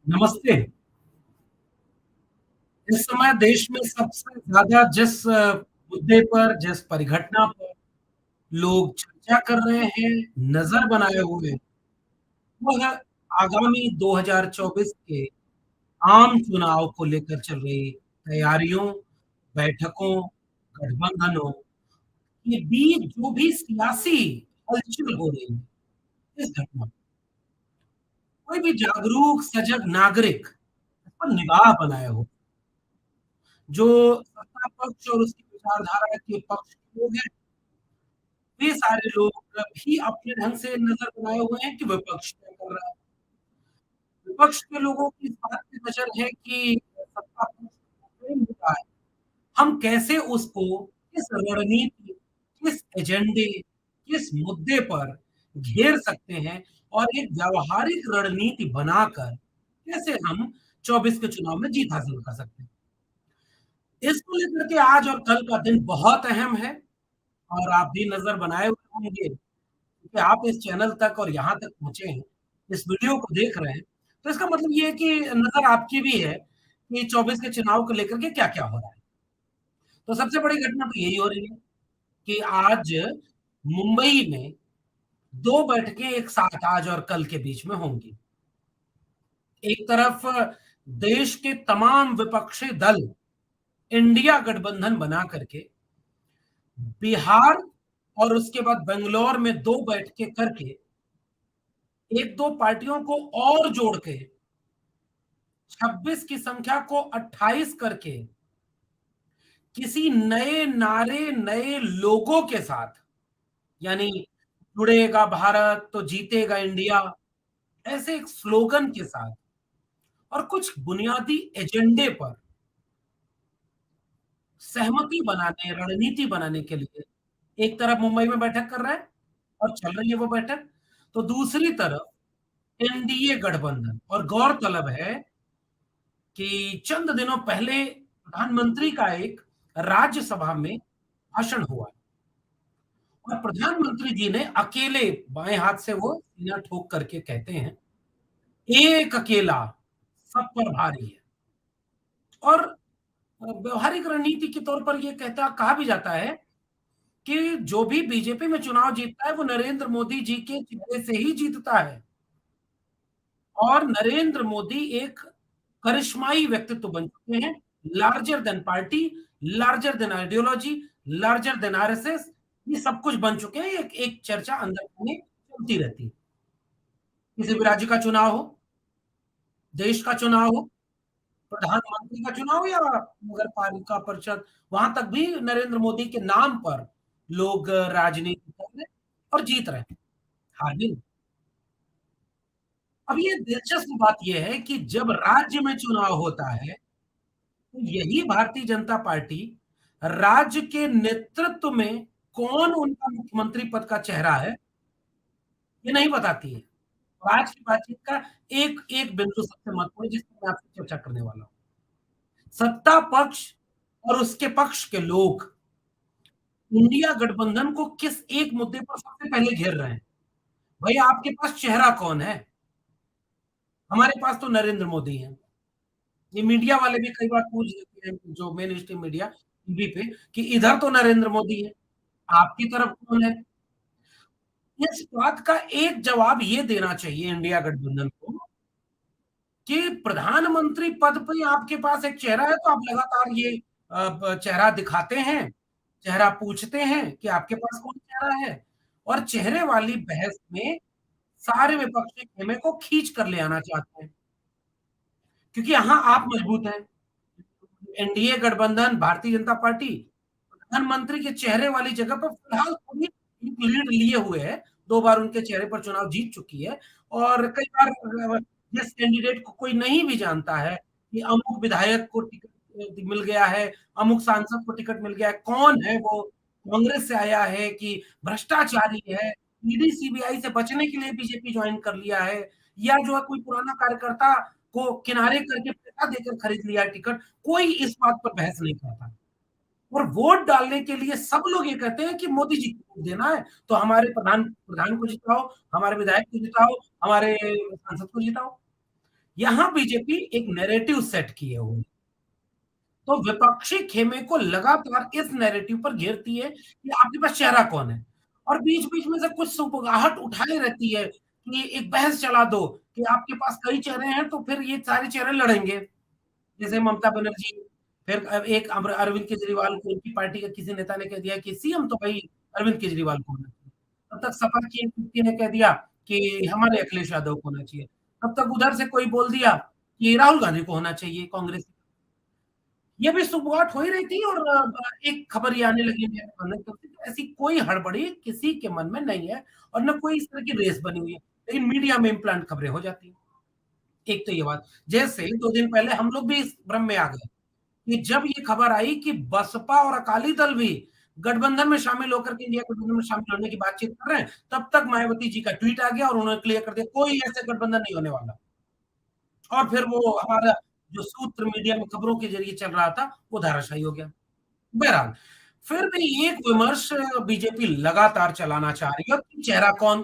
नमस्ते। इस समय देश में सबसे ज़्यादा जिस मुद्दे पर, जिस परिघटना पर लोग चर्चा कर रहे हैं, नज़र बनाए हुए, वो है आगामी 2024 के आम चुनाव को लेकर चल रही तैयारियों, बैठकों, गठबंधनों के बीच जो भी सियासी हलचल हो रही है, इस घटना पर कोई भी जागरूक, सजग नागरिक इस पर निगाह बनाए हो। जो सत्ता पक्ष और उसकी विचारधारा के पक्ष के लोग हैं, वे सारे लोग भी अपने ढंग से नज़र बनाए हुए हैं कि विपक्ष क्या कर रहा है। विपक्ष के लोगों की इस बात पे नज़र है कि सत्ता पक्ष जो मुद्दा है, हम कैसे उसको किस रणनीति, किस एजेंडे, किस मुद्दे पर घेर सकते हैं और एक व्यावहारिक रणनीति बनाकर कैसे हम 24 के चुनाव में जीत हासिल कर सकते हैं। इसको लेकर के आज और कल का दिन बहुत अहम है और आप भी नज़र बनाए हुए होंगे कि आप इस चैनल तक और यहाँ तक पहुँचे हैं, इस वीडियो को देख रहे हैं, तो इसका मतलब ये है कि नज़र आपकी भी है कि 24 के चुनाव को लेकर के क्या-क्या हो रहा है। तो सबसे बड़ी घटना तो यही हो रही है कि आज मुंबई में 2 बैठकें एक साथ आज और कल के बीच में होंगी। एक तरफ देश के तमाम विपक्षी दल इंडिया गठबंधन बना करके बिहार और उसके बाद बंगलौर में 2 बैठकें करके 1-2 पार्टियों को और जोड़ के 26 की संख्या को 28 करके किसी नए नारे, नए लोगो के साथ, यानी जुड़ेगा भारत तो जीतेगा इंडिया, ऐसे एक स्लोगन के साथ और कुछ बुनियादी एजेंडे पर सहमति बनाने, रणनीति बनाने के लिए एक तरफ मुंबई में बैठक कर रहा है और चल रही है वो बैठक, तो दूसरी तरफ एनडीए गठबंधन। और गौरतलब है कि चंद दिनों पहले प्रधानमंत्री का एक राज्यसभा में भाषण हुआ और प्रधानमंत्री जी ने अकेले बाएं हाथ से वो सीना ठोक करके कहते हैं, एक अकेला सब पर भारी है। और व्यवहारिक रणनीति के तौर पर ये कहता कहा भी जाता है कि जो भी बीजेपी में चुनाव जीतता है वो नरेंद्र मोदी जी के चेहरे से ही जीतता है और नरेंद्र मोदी एक करिश्माई व्यक्तित्व बन चुके हैं, larger than party, larger than ideology, larger than RSS, ये सब कुछ बन चुके हैं। एक एक चर्चा अंदर में चलती रहती है। किसी भी राज्य का चुनाव हो, देश का चुनाव हो, प्रधानमंत्री का चुनाव या नगर पालिका परिषद, वहां तक भी नरेंद्र मोदी के नाम पर लोग राजनीति कर रहे हैं और जीत रहे हैं, हार भी नहीं। अब ये दिलचस्प बात ये है कि जब राज्य में चुनाव होता है, तो यही भारतीय जनता पार्टी राज्य के नेतृत्व में कौन उनका मुख्यमंत्री पद का चेहरा है, ये नहीं बताती है। और आज की बातचीत का एक एक बिंदु सबसे महत्वपूर्ण जिस पर मैं आपसे चर्चा करने वाला हूँ। सत्ता पक्ष और उसके पक्ष के लोग इंडिया गठबंधन को किस एक मुद्दे पर सबसे पहले घेर रहे हैं। भाई आपके पास चेहरा कौन है? हमारे पास तो नरेंद्र मोदी हैं। ये मीडिया वाले भी कई बार पूछ लेते हैं जो मेन स्ट्रीम मीडिया टीवी पे कि इधर तो नरेंद्र मोदी है, आपकी तरफ कौन है? इस बात का एक जवाब ये देना चाहिए इंडिया गठबंधन को कि प्रधानमंत्री पद पे आपके पास एक चेहरा है तो आप लगातार ये चेहरा दिखाते हैं, चेहरा पूछते हैं कि आपके पास कौन चेहरा है और चेहरे वाली बहस में सारे विपक्षी खेमे को खींच कर ले आना चाहते हैं क्योंकि यहाँ आप मजबूत हैं। एनडीए गठबंधन, भारतीय जनता पार्टी प्रधानमंत्री के चेहरे वाली जगह पर फिलहाल थोड़ी एक लीड लिए हुए है। 2 बार उनके चेहरे पर चुनाव जीत चुकी है और कई बार जिस कैंडिडेट को कोई नहीं भी जानता है कि अमुक विधायक को टिकट मिल गया है, अमुक सांसद को टिकट मिल गया है, कौन है वो? कांग्रेस से आया है कि भ्रष्टाचारी है, ईडी सीबीआई से बचने के लिए बीजेपी ज्वाइन कर लिया है या जो है कोई पुराना कार्यकर्ता को किनारे करके पैसा देकर खरीद लिया है टिकट, कोई इस बात पर बहस नहीं करता। और वोट डालने के लिए सब लोग ये कहते हैं कि मोदी जी को वोट देना है, तो हमारे प्रधान प्रधान को जिताओ, हमारे विधायक को जिताओ, हमारे सांसद को जिताओ। यहां बीजेपी एक नैरेटिव सेट किए हुए, तो विपक्षी खेमे को लगातार इस नैरेटिव पर घेरती है कि आपके पास चेहरा कौन है, और बीच-बीच में से कुछ सुगबुगाहट उठाई रहती है कि एक बहस चला दो कि आपके पास कई चेहरे हैं, तो फिर ये सारे चेहरे लड़ेंगे। जैसे ममता बनर्जी, फिर एक अरविंद केजरीवाल को उनकी पार्टी के किसी नेता ने कह दिया कि सीएम तो भाई अरविंद केजरीवाल को होना चाहिए। तब तक सपा की एक व्यक्ति ने कह दिया कि हमारे अखिलेश यादव को होना चाहिए। तब तक उधर से कोई बोल दिया कि राहुल गांधी को होना चाहिए कांग्रेस। ये भी शुरुआत हो ही रही थी, और एक खबर ये आने लगी मेरे मन में, क्योंकि ऐसी कोई हड़बड़ी किसी के मन में नहीं है, और ना कोई इस तरह की रेस बनी हुई है, लेकिन मीडिया में इम्प्लांट खबरें हो जाती हैं। एक तो ये बात, जैसे 2 दिन पहले हम लोग भी इस भ्रम में आ गए कि जब ये खबर आई कि बसपा और अकाली दल भी गठबंधन में शामिल होकर के इंडिया गठबंधन में शामिल होने की बातचीत कर रहे हैं, तब तक मायावती जी का ट्वीट आ गया और उन्होंने क्लियर कर दिया, कोई ऐसे गठबंधन नहीं होने वाला। और फिर वो हमारा जो सूत्र मीडिया में खबरों के ज़रिए चल रहा था, वो धराशायी हो गया। बहरहाल, फिर भी एक विमर्श बीजेपी लगातार चलाना चाह रही है कि चेहरा कौन?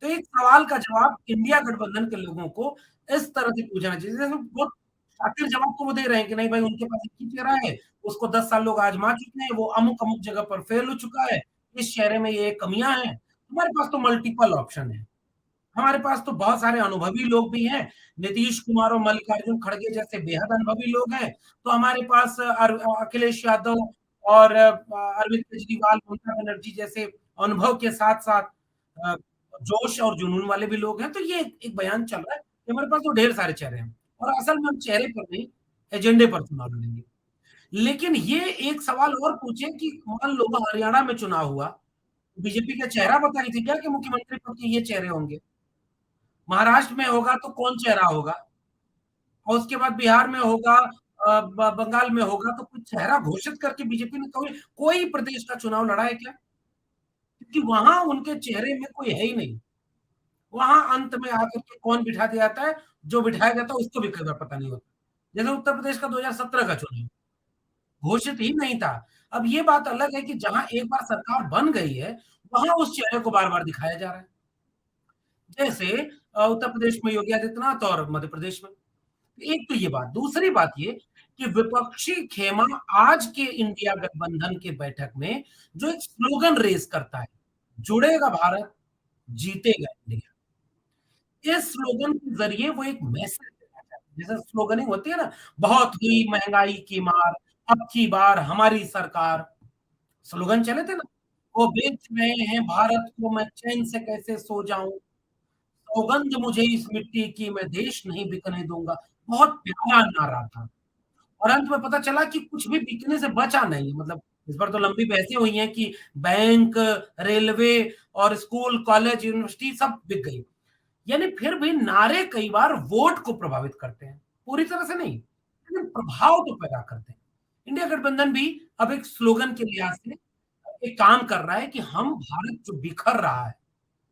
तो एक सवाल का जवाब इंडिया गठबंधन के लोगों को इस तरह से पूछना चाहिए, जैसे बहुत शातिर जवाब तो वो दे रहे हैं कि नहीं भाई उनके पास एक ही चेहरा है, उसको 10 साल लोग आज़मा चुके हैं, वो अमुक-अमुक जगह पर फेल हो चुका है, इस चेहरे में ये कमियाँ हैं। हमारे पास तो मल्टीपल ऑप्शन है। हमारे पास तो बहुत सारे अनुभवी लोग भी हैं, नीतीश कुमार और मल्लिकार्जुन खड़गे जैसे बेहद अनुभवी लोग हैं, तो हमारे पास अखिलेश यादव और अरविंद केजरीवाल, ममता बनर्जी जैसे अनुभव के साथ-साथ अ, जोश और जुनून वाले भी लोग हैं, तो ये एक बयान चल रहा है कि हमारे पास तो ढेर सारे चेहरे हैं, और असल में हम चेहरे पर नहीं, एजेंडे पर चुनाव लड़ेंगे। लेकिन ये एक सवाल और पूछें कि मान लो हरियाणा में चुनाव हुआ, बीजेपी का चेहरा बताई थी क्या कि मुख्यमंत्री पद के ये चेहरे होंगे? महाराष्ट्र में होगा तो कौन चेहरा होगा, और उसके बाद बिहार में होगा, बंगाल में होगा, तो कोई चेहरा घोषित करके बीजेपी ने कोई कोई प्रदेश का चुनाव लड़ा है क्या? क्योंकि वहां उनके चेहरे में कोई है ही नहीं। वहां अंत में आकर के कौन बिठा दिया जाता है, जो बिठाया जाता है उसको भी कई बार पता नहीं होता। जैसे उत्तर प्रदेश का 2017 का चुनाव घोषित ही नहीं था। अब ये बात अलग है कि जहां एक बार सरकार बन गई है, वहां उस चेहरे को बार बार दिखाया जा रहा है। जैसे उत्तर प्रदेश में योगी आदित्यनाथ और मध्य प्रदेश में। एक तो ये बात, दूसरी बात ये कि विपक्षी खेमा आज के इंडिया गठबंधन के बैठक में जो एक स्लोगन रेज़ करता है, जुड़ेगा भारत, जीतेगा इंडिया। इस स्लोगन के ज़रिए वो एक मैसेज देना चाहते हैं। जैसे स्लोगनिंग होती है ना, बहुत हुई महँगाई की मार, अब की बार हमारी सरकार, स्लोगन चले थे ना, वो बेच रहे हैं भारत को मैं चैन से कैसे सो जाऊँ, सौगंध मुझे इस मिट्टी की मैं देश नहीं बिकने दूँगा। बहुत प्यारा नारा था। और अंत में पता चला कि कुछ भी बिकने से बचा नहीं, मतलब इस पर तो लंबी बहसें हुई हैं कि बैंक, रेलवे और स्कूल, कॉलेज, यूनिवर्सिटी सब बिक गई। यानी फिर भी नारे कई बार वोट को प्रभावित करते हैं, पूरी तरह से नहीं, लेकिन प्रभाव तो पैदा करते हैं। इंडिया गठबंधन भी अब एक स्लोगन के लिहाज से एक काम कर रहा है कि हम भारत जो बिखर रहा है,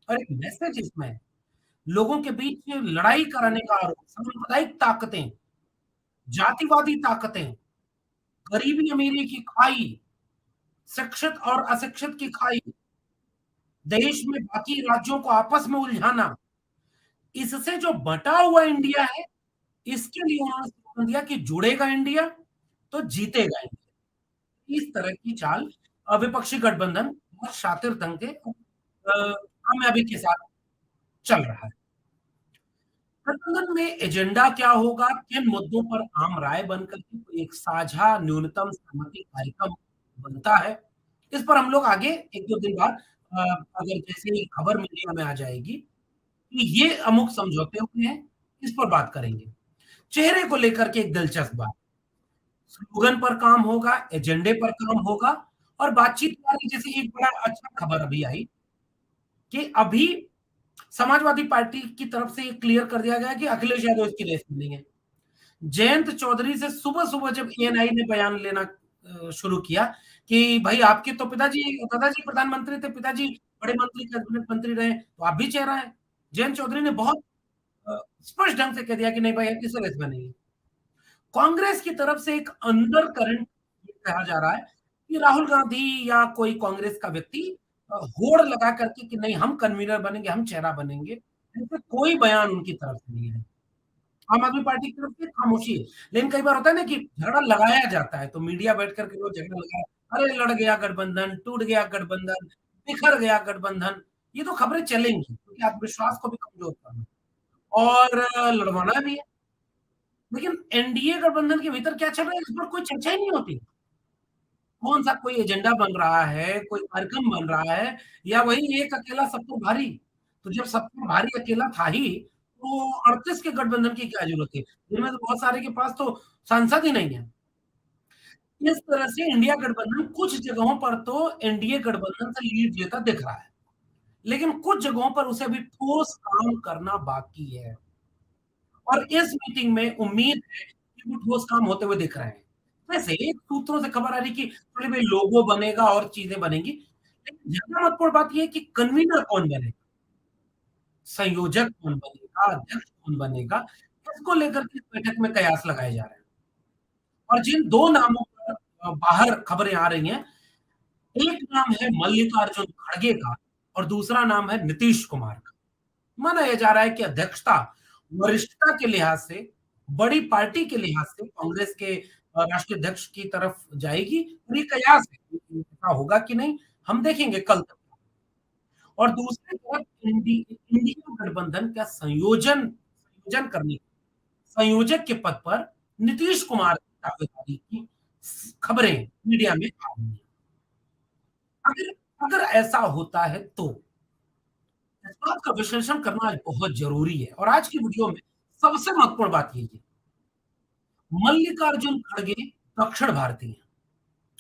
और एक मैसेज इसमें है, लोगों के बीच लड़ाई कराने का आरोप, सांप्रदायिक ताकतें, जातिवादी ताकतें, गरीबी-अमीरी की खाई, शिक्षित और अशिक्षित की खाई, देश में बाकी राज्यों को आपस में उलझाना, इससे जो बँटा हुआ इंडिया है, इसके लिए उन्होंने स्लोगन दिया कि जुड़ेगा इंडिया, तो जीतेगा इंडिया। इस तरह की चाल विपक्षी गठबंधन बहुत शातिर ढंग के कामयाबी के साथ चल रहा है। गठबंधन में एजेंडा क्या होगा, किन मुद्दों पर आम राय बनकर के कोई एक साझा न्यूनतम सहमति कार्यक्रम बनता है, इस पर हम लोग आगे 1-2 दिन बाद अगर जैसे ही खबर मीडिया में आ जाएगी कि ये अमुक समझौते हुए हैं, इस पर बात करेंगे। चेहरे को लेकर के एक दिलचस्प बात, स्लोगन पर काम होगा, एजेंडे पर काम होगा, और बातचीत वाली जैसे एक बड़ा अच्छा खबर अभी आई कि अभी समाजवादी पार्टी की तरफ से ये क्लियर कर दिया गया है कि अखिलेश यादव इसकी रेस में नहीं है। जयंत चौधरी से सुबह-सुबह जब एएनआई ने बयान लेना शुरू किया कि भाई आपके तो दादाजी प्रधानमंत्री थे, पिताजी बड़े मंत्री, कैबिनेट मंत्री रहे, तो आप भी चेहरा हैं। जयंत चौधरी ने बहुत स्पष्ट ढंग से कह दिया कि नहीं भाई, आप किस रेस में नहीं है। कांग्रेस की तरफ से एक अंडर करंट ये कहा जा रहा है कि राहुल गांधी या कोई कांग्रेस का व्यक्ति होड़ लगा करके कि नहीं हम कन्वीनर बनेंगे, हम चेहरा बनेंगे, ऐसे कोई बयान उनकी तरफ से नहीं है। आम आदमी पार्टी की तरफ से खामोशी है। लेकिन कई बार होता है ना कि झगड़ा लगाया जाता है, तो मीडिया बैठ कर के वो झगड़ा लगाया, अरे लड़ गया गठबंधन, टूट गया गठबंधन, बिखर गया गठबंधन। ये तो खबरें चलेंगी, क्योंकि आत्मविश्वास को भी कमज़ोर करना और लड़वाना भी है। लेकिन एनडीए गठबंधन के भीतर क्या चल रहा है, इस पर कोई चर्चा ही नहीं होती। कौन-सा कोई एजेंडा बन रहा है, कोई कार्यक्रम बन रहा है या वही एक अकेला सब पर भारी? तो जब सब पर भारी अकेला था ही, तो 38 के गठबंधन की क्या ज़रूरत थी? जिनमें तो बहुत सारे के पास तो सांसद ही नहीं है। इस तरह से इंडिया गठबंधन कुछ जगहों पर तो एनडीए गठबंधन से लीड लेता दिख रहा है, लेकिन कुछ जगहों पर उसे अभी ठोस काम करना बाकी है और इस मीटिंग में उम्मीद है कि वो ठोस काम होते हुए दिख रहे हैं। वैसे सूत्रों से खबर आ रही कि चलिए भई लोगो बनेगा और चीज़ें बनेंगी, लेकिन ज़्यादा महत्वपूर्ण बात ये है कि कन्वीनर कौन बनेगा, संयोजक कौन बनेगा, अध्यक्ष कौन बनेगा, इसको लेकर के इस बैठक में कयास लगाए जा रहे हैं। और जिन 2 नामों पर बाहर खबरें आ रही हैं, एक नाम है मल्लिकार्जुन खड़गे का और दूसरा नाम है नीतीश कुमार का। माना ये जा रहा है कि अध्यक्षता वरिष्ठता के लिहाज से, बड़ी पार्टी के लिहाज से कांग्रेस के राष्ट्रीय अध्यक्ष की तरफ जाएगी और ये कयास है कि ऐसा होगा कि नहीं, हम देखेंगे कल तक। और दूसरी तरफ इंडिया गठबंधन का संयोजन करने संयोजक के पद पर नीतीश कुमार की दावेदारी की खबरें मीडिया में आ रही हैं। अगर अगर ऐसा होता है तो इस बात का विश्लेषण करना आज बहुत ज़रूरी है और आज की वीडियो में सबसे महत्वपूर्ण बात यही है, मल्लिकार्जुन खड़गे दक्षिण भारतीय हैं।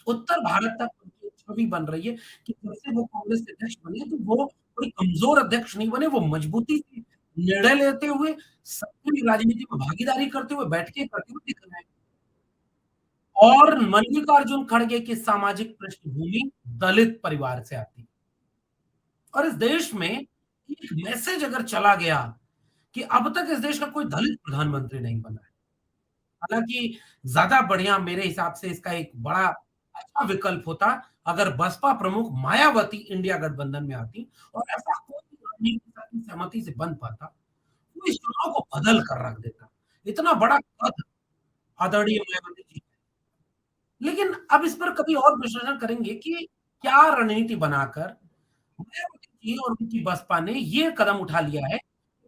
उत्तर भारत तक उनकी छवि बन रही है कि जब से वो कांग्रेस के अध्यक्ष बने तो वो कोई कमज़ोर अध्यक्ष नहीं बने, वो मजबूती से निर्णय लेते हुए, सक्रिय राजनीति में भागीदारी करते हुए, बैठकें करते हुए दिख रहे हैं। और मल्लिकार्जुन खड़गे की सामाजिक पृष्ठभूमि दलित परिवार से आती है। और इस देश में एक मैसेज अगर चला गया कि अब तक इस देश का कोई दलित प्रधानमंत्री नहीं बना है। हालाँकि ज़्यादा बढ़िया मेरे हिसाब से इसका एक बड़ा अच्छा विकल्प होता अगर बसपा प्रमुख मायावती इंडिया गठबंधन में आती और ऐसा कोई रणनीतिक सहमति से बन पाता, वो इस चुनाव को बदल कर रख देता। इतना बड़ा कद आदरणीय मायावती जी। लेकिन अब इस पर कभी और विश्लेषण करेंगे कि क्या रणनीति बनाकर मायावती जी और उनकी बसपा ने ये कदम उठा लिया है,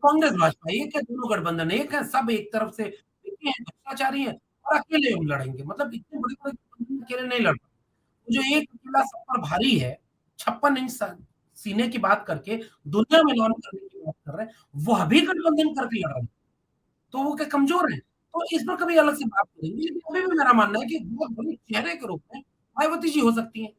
कांग्रेस भाजपा एक है, दोनों गठबंधन एक है, सब एक तरफ से एक हैं, भ्रष्टाचारी हैं और अकेले हम लड़ेंगे। मतलब इतने बड़े-बड़े गठबंधन अकेले नहीं लड़ जो एक अकेला सब पर भारी है, 56 इंच सीने की बात करके दुनिया में नाम करने की बात कर रहे हैं, वह भी गठबंधन करके लड़ रहे हैं। तो वो क्या कमज़ोर हैं? तो इस पर कभी अलग से बात करेंगे, लेकिन अभी भी मेरा मानना है कि एक बहुत बड़े चेहरे के रूप में मायावती जी हो सकती हैं।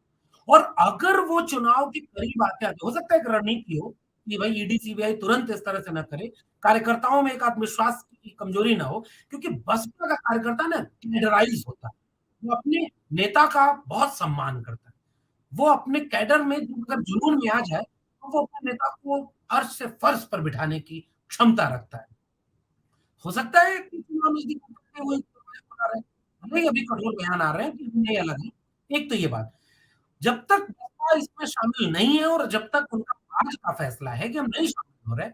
और अगर वो चुनाव के करीब आते-आते हो सकता है एक रणनीति हो कि भाई ईडी, सीबीआई तुरंत इस तरह से ना करे, कार्यकर्ताओं में एक आत्मविश्वास की कमजोरी ना हो, क्योंकि बसपा का कार्यकर्ता ना कैडराइज़ होता है। वो अपने नेता का बहुत सम्मान करता है। वो अपने कैडर में जब अगर जुनून में आ जाए, तो वो अपने नेता को अर्श से फर्श पर बिठाने की क्षमता रखता है। हो सकता है कि चुनाव नज़दीक होते हुए बना रहे, भले ही अभी कठोर बयान आ रहे हैं कि नहीं अलग है। एक तो ये बात। जब तक बसपा इसमें शामिल नहीं है और जब तक उनका आज का फैसला है कि हम नहीं शामिल हो रहे,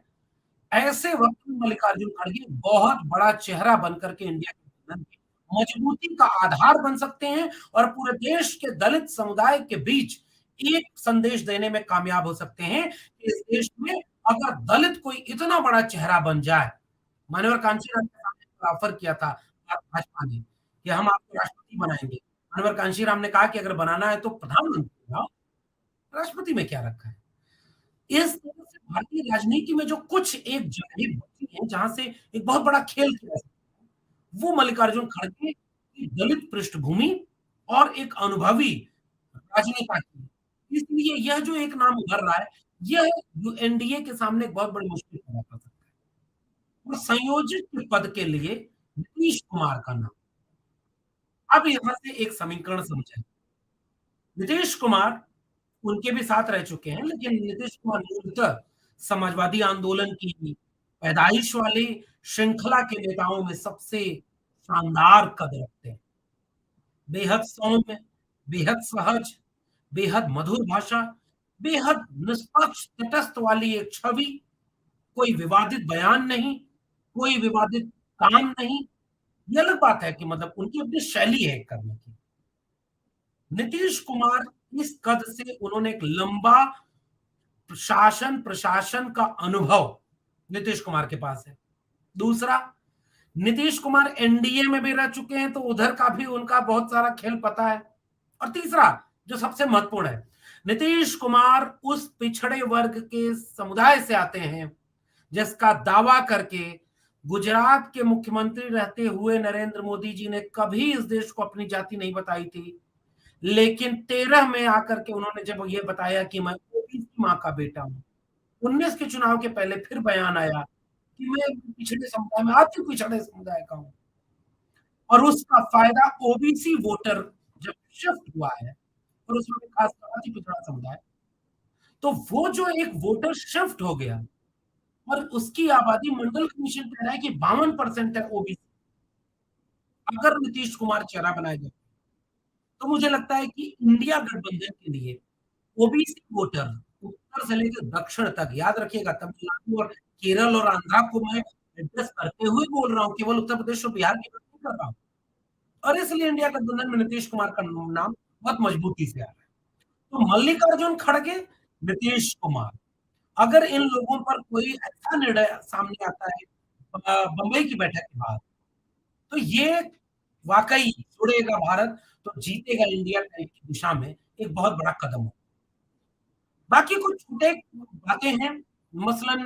ऐसे वक़्त में मल्लिकार्जुन खड़गे बहुत बड़ा चेहरा बन कर के इंडिया गठबंधन की मजबूती का आधार बन सकते हैं और पूरे देश के दलित समुदाय के बीच एक संदेश देने में कामयाब हो सकते हैं कि इस देश में अगर दलित कोई इतना बड़ा चेहरा बन जाए, मान्यवर कांशीराम के सामने ऑफर किया था भाजपा ने कि हम आपको राष्ट्रपति बनाएँगे। मान्यवर कांशीराम ने कहा कि अगर बनाना है तो प्रधानमंत्री बनाओ, राष्ट्रपति में क्या रखा है? इस तरह से भारतीय राजनीति में जो कुछ एक जगह बची है, जहाँ से एक बहुत बड़ा खेल खेला जा सकता है, वो मल्लिकार्जुन खड़गे की दलित पृष्ठभूमि और एक अनुभवी राजनेता की है। इसलिए यह जो एक नाम उभर रहा है, यह जो एनडीए के सामने एक बहुत बड़ी मुश्किल पैदा कर सकता है। और संयोजक के पद के लिए नीतीश कुमार का नाम। अब यहाँ से एक समीकरण समझें। नीतीश कुमार उनके भी साथ रह चुके हैं, लेकिन नीतीश कुमार मूलतः समाजवादी आंदोलन की पैदाइश वाले श्रृंखला के नेताओं में सबसे शानदार कद रखते हैं। बेहद सौम्य, बेहद सहज, बेहद मधुर भाषा, बेहद निष्पक्ष तटस्थ वाली एक छवि, कोई विवादित बयान नहीं, कोई विवादित काम नहीं, ये अलग बात है कि मतलब उनकी अपनी शैली है करने की। नीतीश कुमार इस कद से उन्होंने एक लंबा शासन प्रशासन का अनुभव नीतीश कुमार के पास है। दूसरा, नीतीश कुमार एनडीए में भी रह चुके हैं, तो उधर का भी उनका बहुत सारा खेल पता है। और तीसरा, जो सबसे महत्वपूर्ण है, नीतीश कुमार उस पिछड़े वर्ग के समुदाय से आते हैं, जिसका दावा करके गुजरात के मुख्यमंत्री रहते हुए नरेंद्र मोदी जी ने कभी इस देश को अपनी जाति नहीं बताई थी। लेकिन 13 में आकर के उन्होंने जब ये बताया कि मैं ओबीसी माँ का बेटा हूँ, 19 के चुनाव के पहले फिर बयान आया कि मैं पिछड़े समुदाय में अति पिछड़े समुदाय का हूँ। और उसका फायदा ओबीसी वोटर जब शिफ्ट हुआ है, और उसमें भी खासकर अति पिछड़ा समुदाय, तो वो जो एक वोटर शिफ्ट हो गया, और उसकी आबादी मंडल कमीशन कह रहा है कि 52% है ओबीसी। अगर नीतीश कुमार चेहरा बनाया जाए, तो मुझे लगता है कि इंडिया गठबंधन के लिए ओबीसी वोटर उत्तर से लेकर दक्षिण तक, याद रखिएगा तमिलनाडु और केरल और आंध्रा को मैं एड्रेस करते हुए बोल रहा हूँ, केवल उत्तर प्रदेश और बिहार की बात नहीं कर रहा हूँ। और इसलिए इंडिया गठबंधन में नीतीश कुमार का नाम बहुत मजबूती से आ रहा है। तो मल्लिकार्जुन खड़गे, नीतीश कुमार, अगर इन लोगों पर कोई ऐसा निर्णय सामने आता है बंबई की बैठक के बाद, तो ये वाकई जुड़ेगा भारत, तो जीतेगा इंडिया की दिशा में एक बहुत बड़ा कदम हो। बाकी कुछ छोटे बातें हैं, मसलन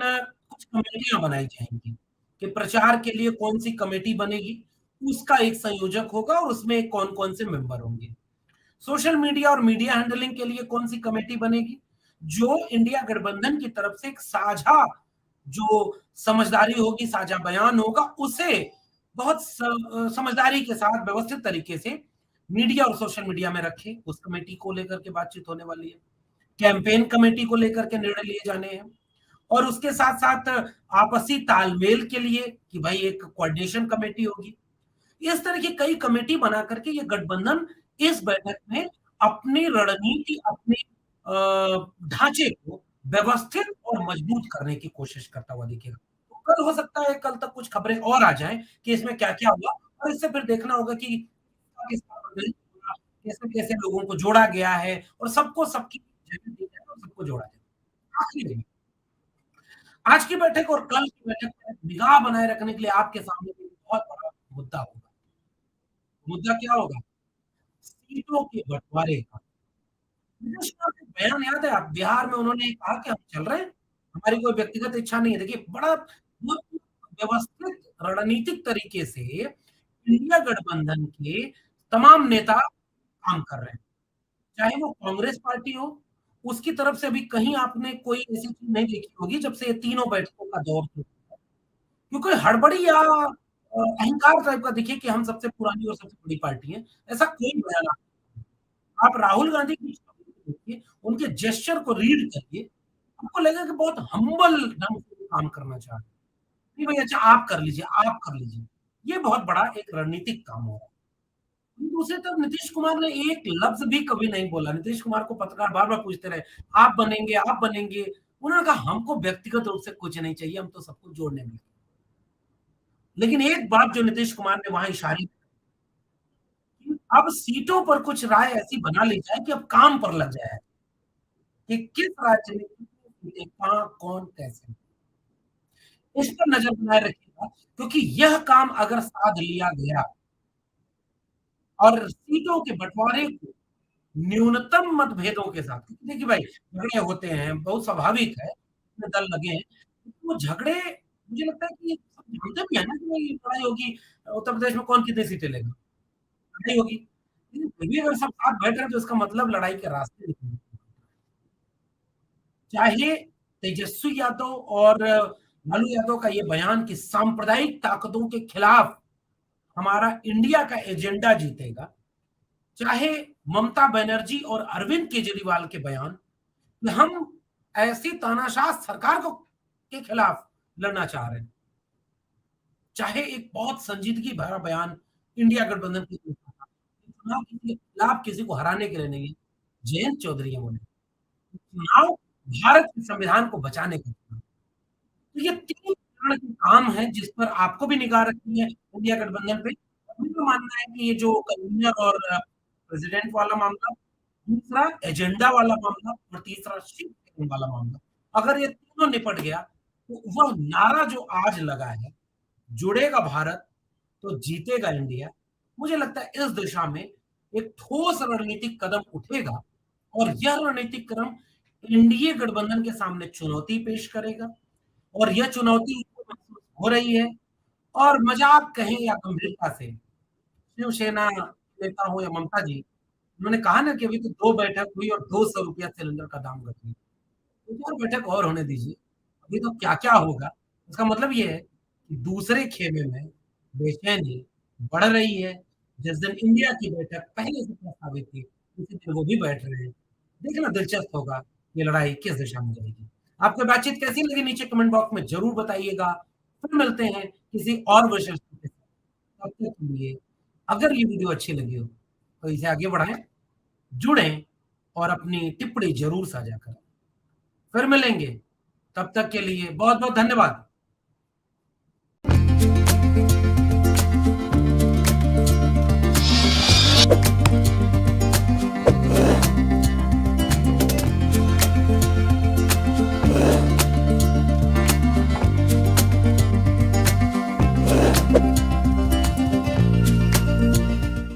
कुछ कमेटियां बनाई जाएंगी कि प्रचार के लिए कौन सी कमेटी बनेगी, उसका एक संयोजक होगा और उसमें कौन कौन से मेंबर होंगे। सोशल मीडिया और मीडिया हैंडलिंग के लिए कौन सी कमेटी बनेगी, जो इंडिया गठबंधन की तरफ से एक साझा जो समझदारी होगी, साझा बयान होगा, उसे बहुत समझदारी के साथ व्यवस्थित तरीके से मीडिया और सोशल मीडिया में रखे, उस कमेटी को लेकर के बातचीत होने वाली है। कैंपेन कमेटी को लेकर के निर्णय लिए जाने हैं, और उसके साथ साथ आपसी तालमेल के लिए कि भाई एक कोऑर्डिनेशन कमेटी होगी। इस तरह की कई कमेटी बना करके ये गठबंधन इस बैठक में अपनी रणनीति, अपने ढांचे को व्यवस्थित और मजबूत करने की कोशिश करता हुआ दिखेगा। तो कल हो सकता है, कल तक कुछ खबरें और आ जाएं कि इसमें क्या क्या हुआ, और इससे फिर देखना होगा कि कैसे कैसे लोगों को जोड़ा गया है, और सबको सबकी जगह दी जाए और सबको जोड़ा जाए। आखिरी में, आज की बैठक और कल की बैठक में निगाह बनाए रखने के लिए आपके सामने एक बहुत बड़ा मुद्दा होगा। मुद्दा क्या होगा? सीटों के बंटवारे का। नीतीश कुमार का बयान याद है आप, बिहार में उन्होंने कहा कि हम चल रहे हैं, हमारी कोई व्यक्तिगत इच्छा नहीं है। देखिए, बड़ा बहुत व्यवस्थित रणनीतिक तरीके से इंडिया गठबंधन के तमाम नेता काम कर रहे हैं। चाहे वो कांग्रेस पार्टी हो, उसकी तरफ से अभी कहीं आपने कोई ऐसी चीज़ नहीं देखी होगी जब से ये तीनों बैठकों का दौर शुरू हुआ है। क्योंकि हड़बड़ी या अहंकार टाइप का देखिए कि हम सबसे पुरानी और सबसे बड़ी पार्टी हैं, ऐसा कोई बयान आप राहुल गांधी की स्टोरी को देखिए, उनके जेस्चर को रीड करिए, आपको लगेगा कि बहुत हम्बल ढंग से वो काम करना चाह रहे हैं। नहीं भई अच्छा आप कर लीजिए, आप कर लीजिए। ये बहुत बड़ा एक रणनीतिक काम हो रहा है। दूसरी तरफ नीतीश कुमार ने एक लफ्ज़ भी कभी नहीं बोला। नीतीश कुमार को पत्रकार बार-बार पूछते रहे, "आप बनेंगे, आप बनेंगे?" उन्होंने कहा, "हमको व्यक्तिगत रूप से कुछ नहीं चाहिए, हम तो सबको जोड़ने में।" लेकिन एक बात जो नीतीश कुमार ने वहाँ इशारे की, अब सीटों पर कुछ राय ऐसी बना ली जाए कि अब काम पर लग जाए, कि किस राज्य में कितनी सीटें, कहाँ, कौन, कैसे। इस पर नज़र बनाए रखिएगा, क्योंकि यह काम अगर साध लिया गया और सीटों के बँटवारे को न्यूनतम मतभेदों के साथ, क्योंकि देखिए भाई झगड़े होते हैं, बहुत स्वाभाविक है, इसमें दल लगे हैं। वो झगड़े मुझे लगता है कि सब जानते भी हैं ना कि भाई लड़ाई होगी, उत्तर प्रदेश में कौन कितनी सीटें लेगा, लड़ाई होगी। लेकिन फिर भी अगर सब साथ बैठ रहे हैं तो इसका मतलब लड़ाई के रास्ते निकलने हैं। चाहे तेजस्वी यादव और लालू यादव का ये बयान कि सांप्रदायिक ताकतों के खिलाफ हमारा इंडिया का एजेंडा जीतेगा, चाहे ममता बनर्जी और अरविंद केजरीवाल के बयान कि हम ऐसी तानाशाह सरकार को के खिलाफ लड़ना चाह रहे हैं, चाहे एक बहुत संजीदगी भरा बयान इंडिया गठबंधन की तरफ से था, कि चुनाव किसी के खिलाफ किसी को हराने के लिए नहीं है। जयंत चौधरी हैं बोले, चुनाव भारत के संविधान को बचाने का चुनाव। तो ये 3 चरण के काम नाम है जिस पर आपको भी निगाह रखनी है इंडिया गठबंधन पे। मेरा मानना है कि ये जो कन्वीनर और प्रेसिडेंट वाला मामला, दूसरा एजेंडा वाला मामला और तीसरा सीट शेयरिंग वाला मामला, अगर ये तीनों निपट गया, तो वह नारा जो आज लगा है, जुड़ेगा भारत तो जीतेगा इंडिया, मुझे लगता है इस दिशा में एक ठोस रणनीतिक कदम उठेगा और यह रणनीतिक कदम एनडीए गठबंधन के सामने चुनौती पेश करेगा और यह चुनौती उनको महसूस हो रही है। और मजाक कहें या गंभीरता से, शिवसेना नेता हो या ममता जी, उन्होंने कहा ना कि अभी तो 2 बैठक हुई और ₹200 सिलेंडर का दाम घट गया। 2-4 बैठक और होने दीजिए, अभी तो क्या-क्या होगा। इसका मतलब ये है कि दूसरे खेमे में बेचैनी बढ़ रही है। जिस दिन इंडिया की बैठक पहले से प्रस्तावित थी, उसी दिन वो भी बैठ रहे हैं। देखना दिलचस्प होगा ये लड़ाई किस दिशा में जाएगी। आपको बातचीत कैसी लगी नीचे कमेंट बॉक्स में ज़रूर बताइएगा। फिर मिलते हैं किसी और विषय के साथ। तब तक के लिए अगर ये वीडियो अच्छी लगी हो, तो इसे आगे बढ़ाएँ, जुड़ें और अपनी टिप्पणी ज़रूर साझा करें। फिर मिलेंगे, तब तक के लिए बहुत-बहुत धन्यवाद।